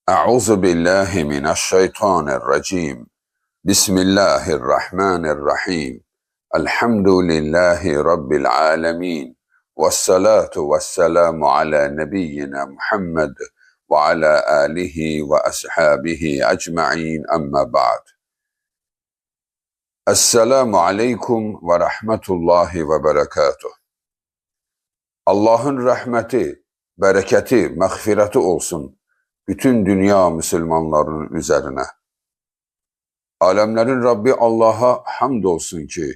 أعوذ بالله من الشيطان الرجيم. بسم الله الرحمن الرحيم. الحمد لله رب العالمين. والصلاة والسلام على نبينا محمد وعلى آله وأصحابه أجمعين أما بعد. Esselamu Aleyküm ve Rahmetullahi ve Berekatuh. Allah'ın rahmeti, bereketi, mağfireti olsun bütün dünya Müslümanların üzerine. Alemlerin Rabbi Allah'a hamd olsun ki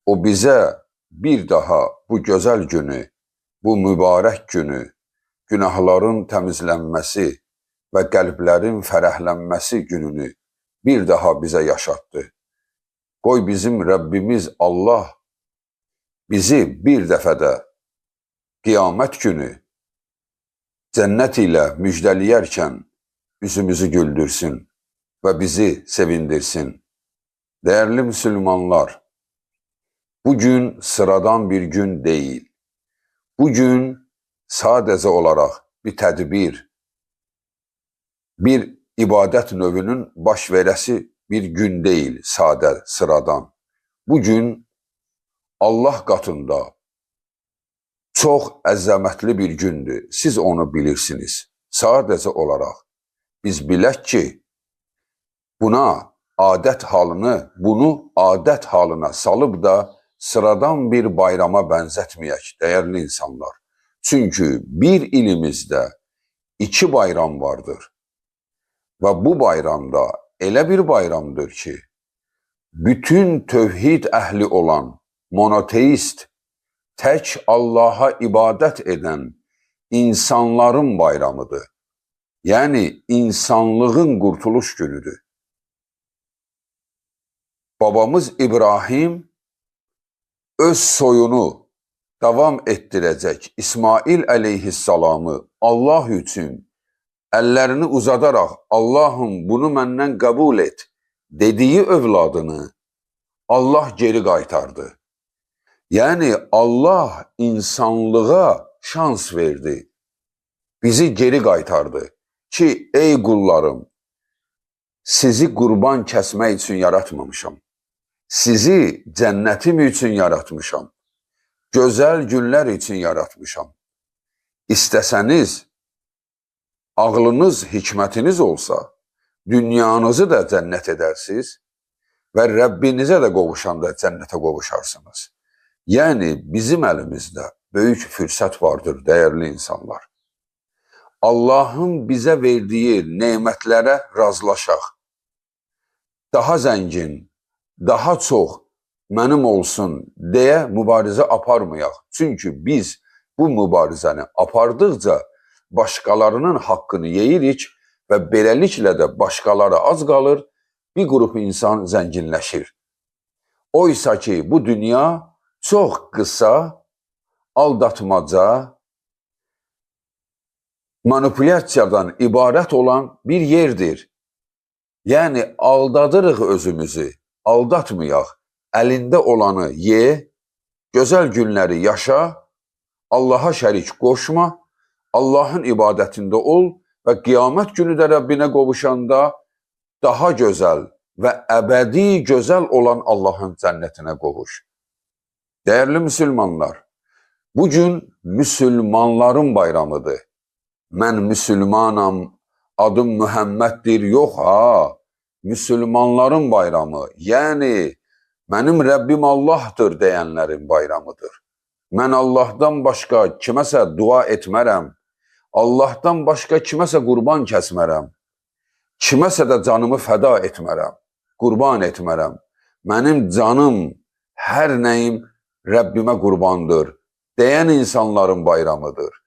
o bize bir daha bu güzel günü, bu mübarek günü, günahların temizlenmesi ve kalplerin ferahlenmesi gününü bir daha bize yaşattı. Qoy bizim Rabbimiz Allah bizi bir dəfədə qiyamət günü cənnət ilə müjdəliyərkən üzümüzü güldürsün və bizi sevindirsin. Değerli Müslümanlar, bugün sıradan bir gün değil. Bugün sadəcə olaraq bir tədbir, bir ibadət növünün baş verəsi bir gün değil, sadə, sıradan. Bugün Allah katında çok əzəmətli bir gündür. Siz onu bilirsiniz. Sadəcə olaraq biz bilək ki, bunu adət halına salıp da sıradan bir bayrama bənzətməyək, değerli insanlar. Çünkü bir ilimizdə iki bayram vardır. Ve bu bayramda elə bir bayramdır ki, bütün tövhid əhli olan, monoteist, tək Allah'a ibadet eden insanların bayramıdır. Yani insanlığın kurtuluş günüdür. Babamız İbrahim öz soyunu devam ettirecek İsmail aleyhisselamı Allah üçün ellerini uzadarak Allah'ım bunu məndən kabul et dediği övladını Allah geri qaytardı. Yani Allah insanlığa şans verdi. Bizi geri qaytardı ki ey qullarım, sizi qurban kəsmək üçün yaratmamışam. Sizi cənnetim üçün yaratmışam. Gözəl günlər üçün yaratmışam. İstəsəniz, ağlınız, hikmətiniz olsa, dünyanızı da cənnət edərsiniz və Rəbbinizə də qovuşanda cənnətə qovuşarsınız. Yani bizim elimizde büyük fürsət vardır değerli insanlar. Allah'ın bize verdiği nimetlere razlaşaq. Daha zengin, daha çok mənim olsun deyə mübarizə aparmayaq. Çünkü biz bu mübarizəni apardıqca başkalarının hakkını yeyirik ve beləliklə də başkaları az qalır, bir grup insan zənginləşir. Oysa ki bu dünya çok kısa, aldatmaca, manipülyasiyadan ibaret olan bir yerdir. Yani aldadırıq özümüzü, aldatmayaq, elinde olanı ye, güzel günleri yaşa, Allah'a şərik qoşma, Allah'ın ibadetinde ol ve kıyamet günü de Rabbine qovuşanda daha güzel ve ebedi güzel olan Allah'ın cennetine qovuş. Değerli Müslümanlar, bugün Müslümanların bayramıdır. Mən Müslümanam, adım Muhammeddir, yok ha. Müslümanların bayramı, yani benim Rabbim Allah'tır diyenlerin bayramıdır. Mən Allah'tan başka kiməsə dua etmərəm, Allah'tan başka kiməsə qurban kəsmərəm, kiməsə də canımı fəda etmərəm, qurban etmərəm. Mənim canım, hər nəyim Rabbime kurbandır diyen insanların bayramıdır.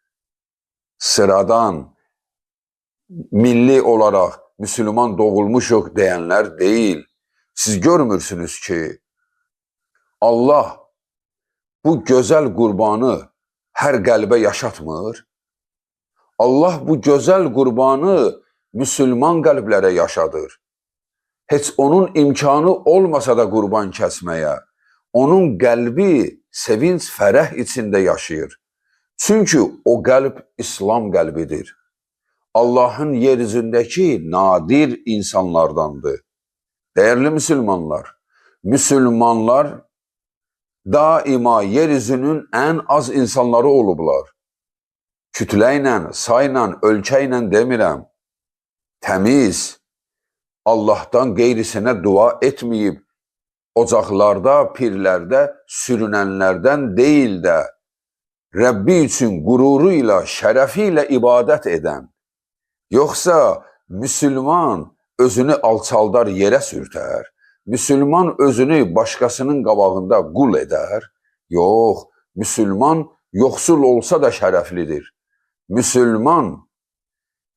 Sıradan, milli olarak Müslüman doğulmuşuq diyenler değil. Siz görmürsünüz ki Allah bu güzel kurbanı her kalbe yaşatmır. Allah bu güzel kurbanı Müslüman kalplere yaşadır. Heç onun imkanı olmasa da kurban kəsməyə. Onun kalbi sevinç, fərəh içinde yaşayır. Çünkü o kalp İslam kalbidir. Allah'ın yeryüzündeki nadir insanlardandır. Değerli Müslümanlar, Müslümanlar daima yeryüzünün en az insanları olublar. Kütlə sayla, ölçəylə demirəm. Təmiz, Allah'tan qeyrisinə dua etməyib, ocaqlarda, pirlərdə sürünənlərdən deyil də, Rəbbi üçün qüruru ilə, şərəfi ilə ibadət edən, yoxsa Müslüman özünü alçaldar, yerə sürtər, Müslüman özünü başqasının qabağında qul edər, yox, Müslüman yoxsul olsa da şərəflidir, Müslüman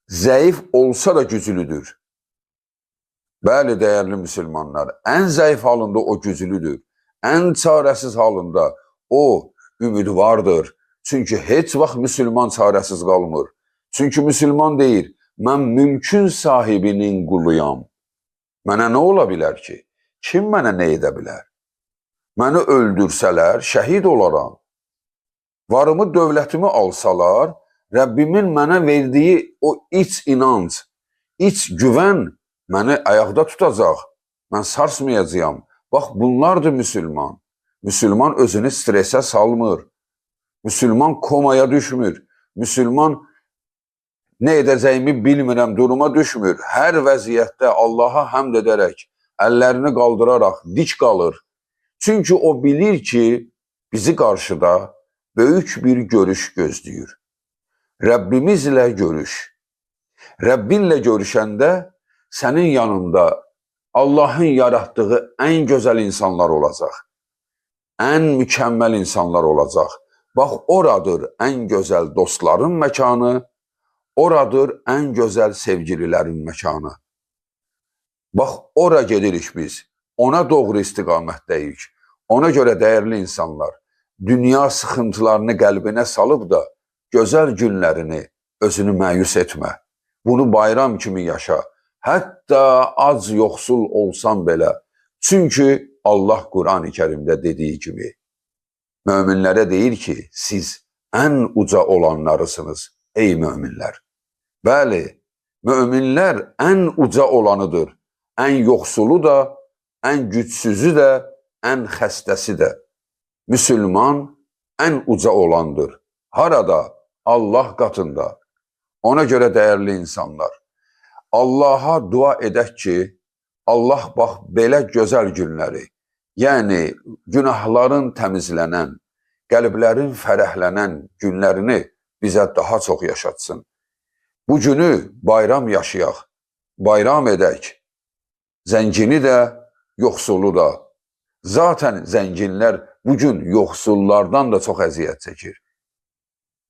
zəif olsa da güclüdür. Bəli, dəyərli Müslümanlar, ən zəif halında o güclüdür, ən çarəsiz halında o ümidvardır. Çünki heç vaxt Müslüman çarəsiz qalmır. Çünki Müslüman deyir, mən mülkün sahibinin quluyam. Mənə nə ola bilər ki? Kim mənə nə edə bilər? Məni öldürsələr, şəhid olaram. Varımı, dövlətimi alsalar, Rəbbimin mənə verdiyi o iç inanc, iç güvən məni ayaqda tutacaq. Mən sarsmayacağam. Bax, bunlardır Müslüman. Müslüman özünü stresə salmır. Müslüman komaya düşmür. Müslüman nə edəcəyimi bilmirəm, duruma düşmür. Hər vəziyyətdə Allaha həmd edərək, əllərini qaldıraraq dik qalır. Çünki o bilir ki, bizi qarşıda böyük bir görüş gözləyir. Rəbbimizlə görüş. Rəbbinlə görüşəndə sənin yanında Allahın yaratdığı ən gözəl insanlar olacaq. Ən mükəmməl insanlar olacaq. Bax, oradır ən gözəl dostların məkanı, oradır ən gözəl sevgililərin məkanı. Bax, ora gedirik biz, ona doğru istiqamətdəyik. Ona görə dəyərli insanlar, dünya sıxıntılarını qəlbinə salıb da, gözəl günlərini özünü məyus etmə. Bunu bayram kimi yaşa. Hətta az yoxsul olsan belə. Çünki Allah Quran-ı Kərimdə dediyi kimi, möminlərə deyir ki, siz ən uca olanlarısınız, ey möminlər. Bəli, möminlər ən uca olanıdır. Ən yoxsulu da, ən gücsüzü də, ən xəstəsi də. Müslüman ən uca olandır. Harada? Allah qatında. Ona görə dəyərli insanlar, Allaha dua edək ki, Allah bax belə gözəl günləri, yəni günahların təmizlənən, qəlblərin fərəhlənən günlərini bizə daha çox yaşatsın. Bu günü bayram yaşayaq, bayram edək. Zəngini də, yoxsulu da. Zaten zənginlər bugün yoxsullardan da çox əziyyət çəkir.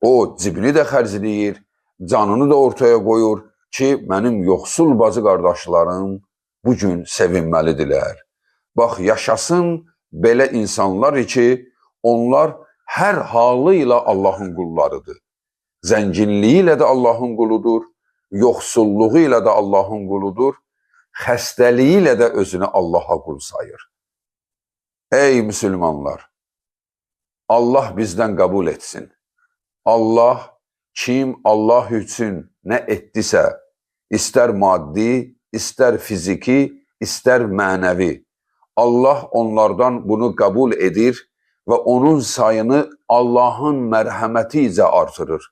O cibini də xərcləyir, canını da ortaya qoyur ki, mənim yoxsul bacı qardaşlarım bugün sevinməlidirlər. Bax, yaşasın belə insanlar ki, onlar hər halı ilə Allahın qullarıdır. Zənginliyi ilə də Allahın quludur, yoxsulluğu ilə də Allahın quludur, xəstəliyi ilə də özünü Allaha qul sayır. Ey müsəlmanlar, Allah bizdən qəbul etsin. Allah, kim Allah üçün nə etdisə, istər maddi, istər fiziki, istər mənəvi, Allah onlardan bunu qəbul edir və onun sayını Allahın mərhəməti ilə artırır.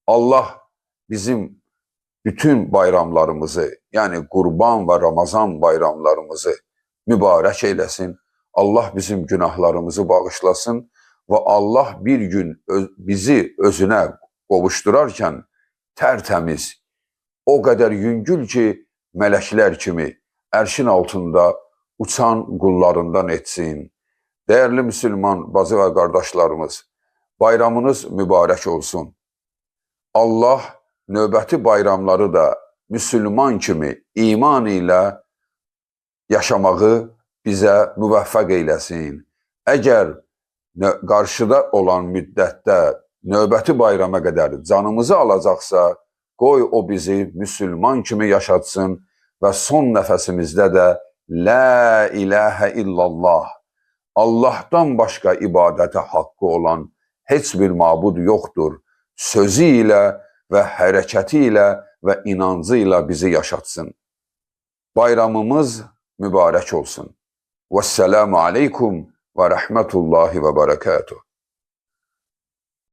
Allah bizim bütün bayramlarımızı, yəni Qurban və Ramazan bayramlarımızı mübarək eyləsin. Allah bizim günahlarımızı bağışlasın və Allah bir gün bizi özünə qovuşdurarkən tərtəmiz, o qədər yüngül ki, mələklər kimi ərşin altında uçan qullarından etsin. Dəyərli müsəlman bacı və qardaşlarımız, bayramınız mübarək olsun. Allah növbəti bayramları da müsəlman kimi iman ilə yaşamağı bizə müvəffəq eyləsin. Əgər qarşıda olan müddətdə növbəti bayrama qədər canımızı alacaqsa, qoy o bizi müsəlman kimi yaşatsın və son nəfəsimizdə də La ilahə illallah, Allahdan başqa ibadətə haqqı olan heç bir mabud yoxdur. Sözü ilə və hərəkəti ilə ve inancıyla bizi yaşatsın. Bayramımız mübarek olsun. Vesselamu aleykum ve rahmetullahi ve berekatuhu.